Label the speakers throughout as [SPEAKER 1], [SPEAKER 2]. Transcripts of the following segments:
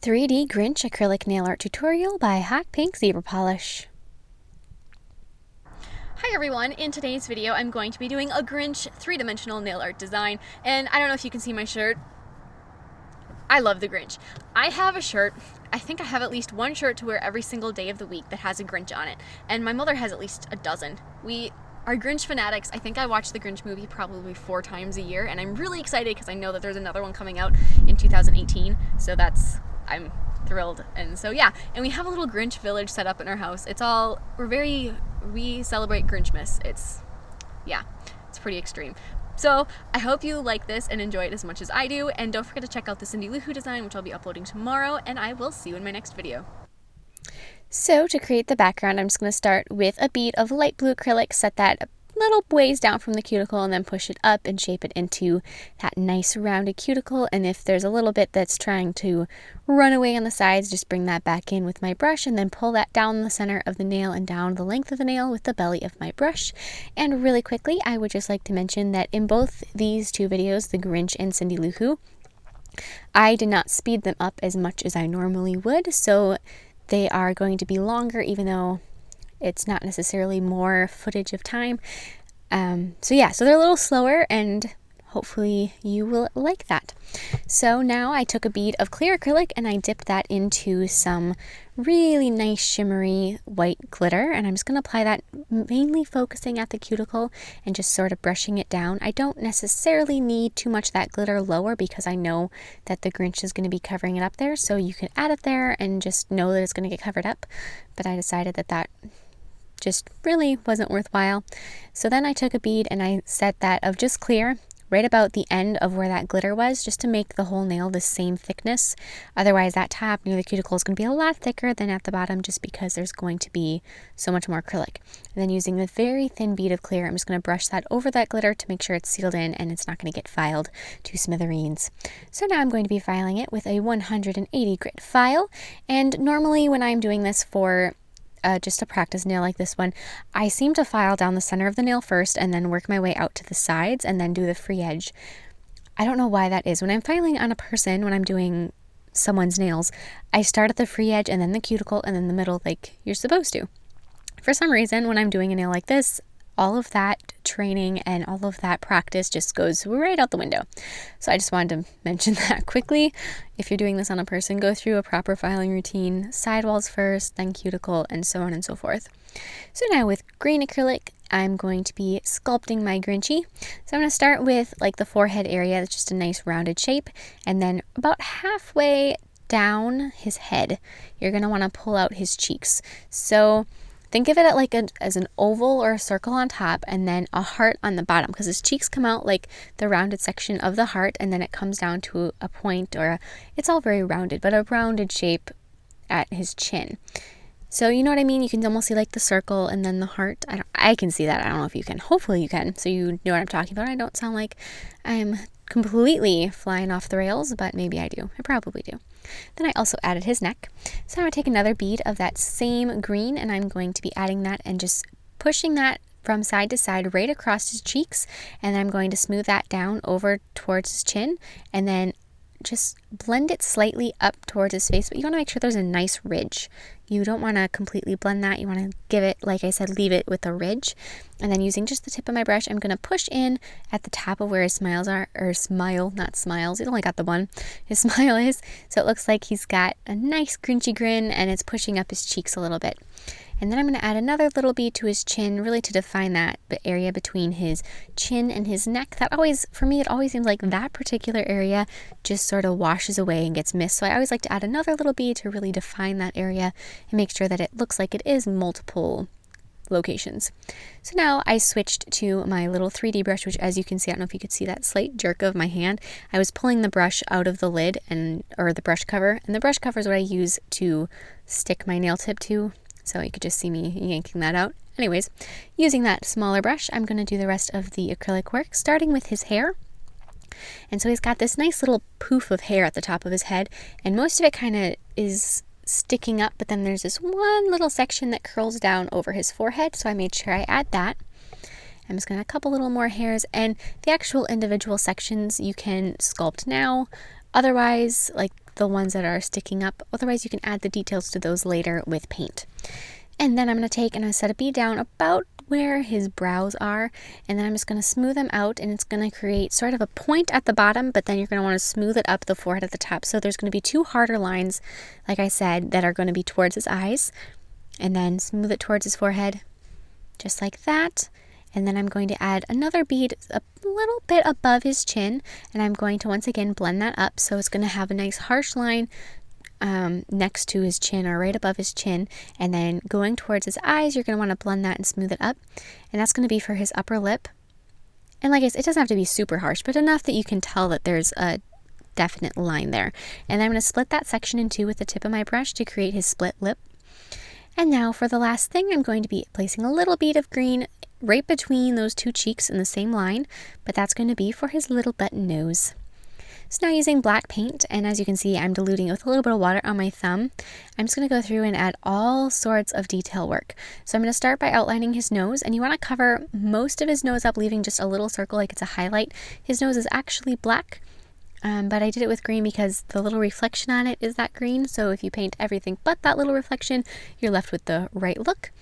[SPEAKER 1] 3D Grinch acrylic nail art tutorial by Hotpinkzebrapolish.
[SPEAKER 2] Hi everyone, in today's video I'm going to be doing a Grinch 3-dimensional nail art design, and I don't know if you can see my shirt. I love the Grinch. I have a shirt, I think I have at least one shirt to wear every single day of the week that has a Grinch on it, and my mother has at least a dozen. We are Grinch fanatics. I think I watch the Grinch movie probably 4 times a year, and I'm really excited because I know that there's another one coming out in 2018, so I'm thrilled. And so yeah, and we have a little Grinch village set up in our house. We celebrate Grinchmas. It's pretty extreme. So I hope you like this and enjoy it as much as I do, and don't forget to check out the Cindy Lou Who design, which I'll be uploading tomorrow, and I will see you in my next video.
[SPEAKER 1] So to create the background, I'm just going to start with a bead of light blue acrylic, set that a little ways down from the cuticle, and then push it up and shape it into that nice rounded cuticle. And if there's a little bit that's trying to run away on the sides, just bring that back in with my brush and then pull that down the center of the nail and down the length of the nail with the belly of my brush. And really quickly, I would just like to mention that in both these two videos, the Grinch and Cindy Lou Who, I did not speed them up as much as I normally would, so they are going to be longer, even though it's not necessarily more footage of time. So they're a little slower, and hopefully you will like that. So now I took a bead of clear acrylic and I dipped that into some really nice shimmery white glitter, and I'm just going to apply that, mainly focusing at the cuticle and just sort of brushing it down. I don't necessarily need too much of that glitter lower because I know that the Grinch is going to be covering it up there, so you can add it there and just know that it's going to get covered up, but I decided that just really wasn't worthwhile. So then I took a bead and I set that of just clear right about the end of where that glitter was, just to make the whole nail the same thickness. Otherwise that top near the cuticle is going to be a lot thicker than at the bottom, just because there's going to be so much more acrylic. And then using the very thin bead of clear, I'm just going to brush that over that glitter to make sure it's sealed in and it's not going to get filed to smithereens. So now I'm going to be filing it with a 180 grit file, and normally when I'm doing this for just a practice nail like this one, I seem to file down the center of the nail first and then work my way out to the sides and then do the free edge. I don't know why that is. When I'm filing on a person, when I'm doing someone's nails, I start at the free edge and then the cuticle and then the middle, like you're supposed to. For some reason, when I'm doing a nail like this, all of that training and all of that practice just goes right out the window. So I just wanted to mention that quickly. If you're doing this on a person, go through a proper filing routine, sidewalls first, then cuticle, and so on and so forth. So now with green acrylic, I'm going to be sculpting my Grinchy. So I'm going to start with like the forehead area. That's just a nice rounded shape. And then about halfway down his head, you're going to want to pull out his cheeks. So think of it as an oval or a circle on top and then a heart on the bottom, because his cheeks come out like the rounded section of the heart, and then it comes down to a point, it's all very rounded, but a rounded shape at his chin. So you know what I mean? You can almost see like the circle and then the heart. I can see that. I don't know if you can. Hopefully you can, so you know what I'm talking about. I don't sound like I'm completely flying off the rails, but maybe I do. I probably do. Then I also added his neck. So I'm going to take another bead of that same green, and I'm going to be adding that and just pushing that from side to side right across his cheeks, and then I'm going to smooth that down over towards his chin, and then just blend it slightly up towards his face, but you want to make sure there's a nice ridge. You don't want to completely blend that. You want to give it, like I said, leave it with a ridge. And then using just the tip of my brush, I'm going to push in at the top of where his smiles are, or smile, not smiles. He's only got the one. His smile is. So it looks like he's got a nice Grinchy grin, and it's pushing up his cheeks a little bit. And then I'm going to add another little bead to his chin, really to define that area between his chin and his neck. That always, for me, it always seems like that particular area just sort of washes away and gets missed. So I always like to add another little bead to really define that area and make sure that it looks like it is multiple locations. So now I switched to my little 3D brush, which, as you can see, I don't know if you could see that slight jerk of my hand. I was pulling the brush out of the lid or the brush cover, and the brush cover is what I use to stick my nail tip to. So you could just see me yanking that out. Anyways, using that smaller brush, I'm going to do the rest of the acrylic work, starting with his hair. And so he's got this nice little poof of hair at the top of his head, and most of it kind of is sticking up, but then there's this one little section that curls down over his forehead, so I made sure I add that. I'm just going to add a couple little more hairs, and the actual individual sections you can sculpt now, Otherwise, like the ones that are sticking up, otherwise you can add the details to those later with paint. And then I'm going to take and I set a bead down about where his brows are, and then I'm just going to smooth them out, and it's going to create sort of a point at the bottom, but then you're going to want to smooth it up the forehead at the top. So there's going to be two harder lines, like I said, that are going to be towards his eyes, and then smooth it towards his forehead, just like that. And then I'm going to add another bead a little bit above his chin, and I'm going to once again blend that up, so it's going to have a nice harsh line next to his chin or right above his chin, and then going towards his eyes, you're going to want to blend that and smooth it up, and that's going to be for his upper lip. And like I said, it doesn't have to be super harsh, but enough that you can tell that there's a definite line there. And I'm going to split that section in two with the tip of my brush to create his split lip. And now for the last thing, I'm going to be placing a little bead of green right between those two cheeks in the same line, but that's going to be for his little button nose. So now using black paint, and as you can see, I'm diluting it with a little bit of water on my thumb. I'm just going to go through and add all sorts of detail work. So I'm going to start by outlining his nose, and you want to cover most of his nose up, leaving just a little circle like it's a highlight. His nose is actually black, but I did it with green because the little reflection on it is that green. So if you paint everything but that little reflection, you're left with the right look.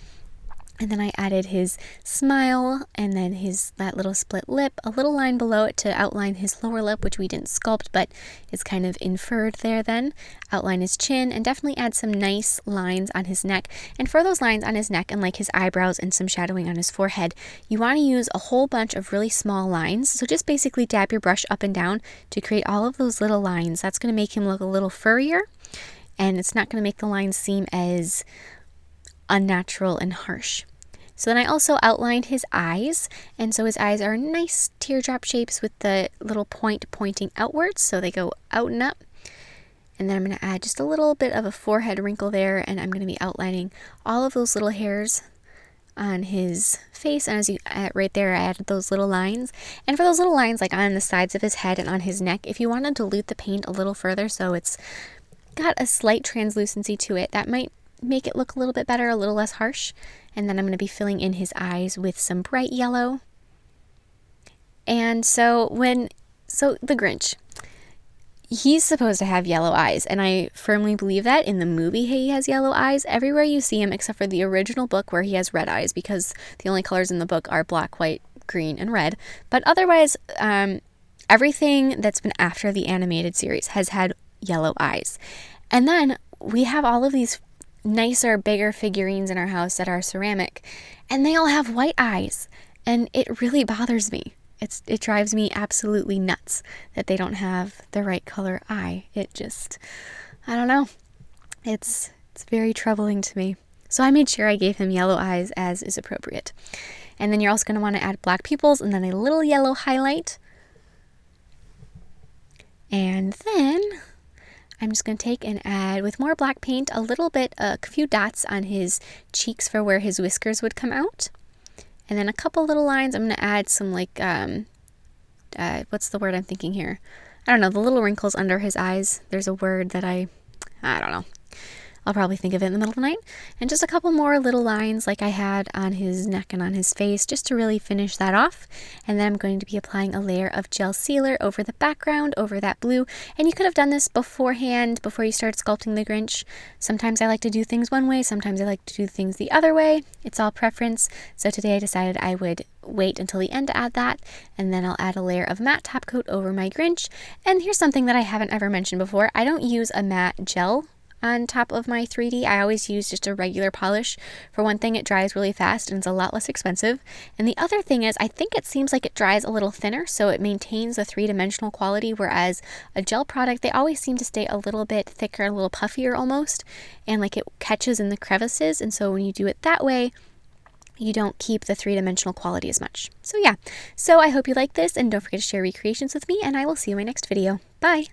[SPEAKER 1] And then I added his smile, and then that little split lip, a little line below it to outline his lower lip, which we didn't sculpt, but is kind of inferred there then. Outline his chin, and definitely add some nice lines on his neck. And for those lines on his neck and like his eyebrows and some shadowing on his forehead, you want to use a whole bunch of really small lines. So just basically dab your brush up and down to create all of those little lines. That's going to make him look a little furrier, and it's not going to make the lines seem as unnatural and harsh. So then I also outlined his eyes, and so his eyes are nice teardrop shapes with the little point pointing outwards, so they go out and up. And then I'm going to add just a little bit of a forehead wrinkle there, and I'm going to be outlining all of those little hairs on his face. And as you right there, I added those little lines. And for those little lines like on the sides of his head and on his neck, if you want to dilute the paint a little further so it's got a slight translucency to it, that might make it look a little bit better, a little less harsh. And then I'm going to be filling in his eyes with some bright yellow. And so the Grinch, he's supposed to have yellow eyes, and I firmly believe that. In the movie, he has yellow eyes everywhere you see him, except for the original book where he has red eyes, because the only colors in the book are black, white, green, and red. But otherwise, everything that's been after the animated series has had yellow eyes. And then we have all of these nicer, bigger figurines in our house that are ceramic, and they all have white eyes, and it really bothers me. It drives me absolutely nuts that they don't have the right color eye. It just, I don't know. It's very troubling to me. So I made sure I gave him yellow eyes as is appropriate. And then you're also going to want to add black pupils and then a little yellow highlight. And then I'm just going to take and add, with more black paint, a few dots on his cheeks for where his whiskers would come out. And then a couple little lines. I'm going to add some what's the word I'm thinking here? I don't know, the little wrinkles under his eyes. There's a word that I don't know. I'll probably think of it in the middle of the night. And just a couple more little lines like I had on his neck and on his face, just to really finish that off. And then I'm going to be applying a layer of gel sealer over the background, over that blue. And you could have done this beforehand, before you start sculpting the Grinch. Sometimes I like to do things one way, sometimes I like to do things the other way. It's all preference. So today I decided I would wait until the end to add that, and then I'll add a layer of matte top coat over my Grinch. And here's something that I haven't ever mentioned before. I don't use a matte gel on top of my 3D. I always use just a regular polish. For one thing, it dries really fast and it's a lot less expensive. And the other thing is, I think it seems like it dries a little thinner, so it maintains the three-dimensional quality, whereas a gel product, they always seem to stay a little bit thicker, a little puffier almost, and like it catches in the crevices. And so when you do it that way, you don't keep the three-dimensional quality as much. So yeah, so I hope you like this, and don't forget to share recreations with me, and I will see you in my next video. Bye!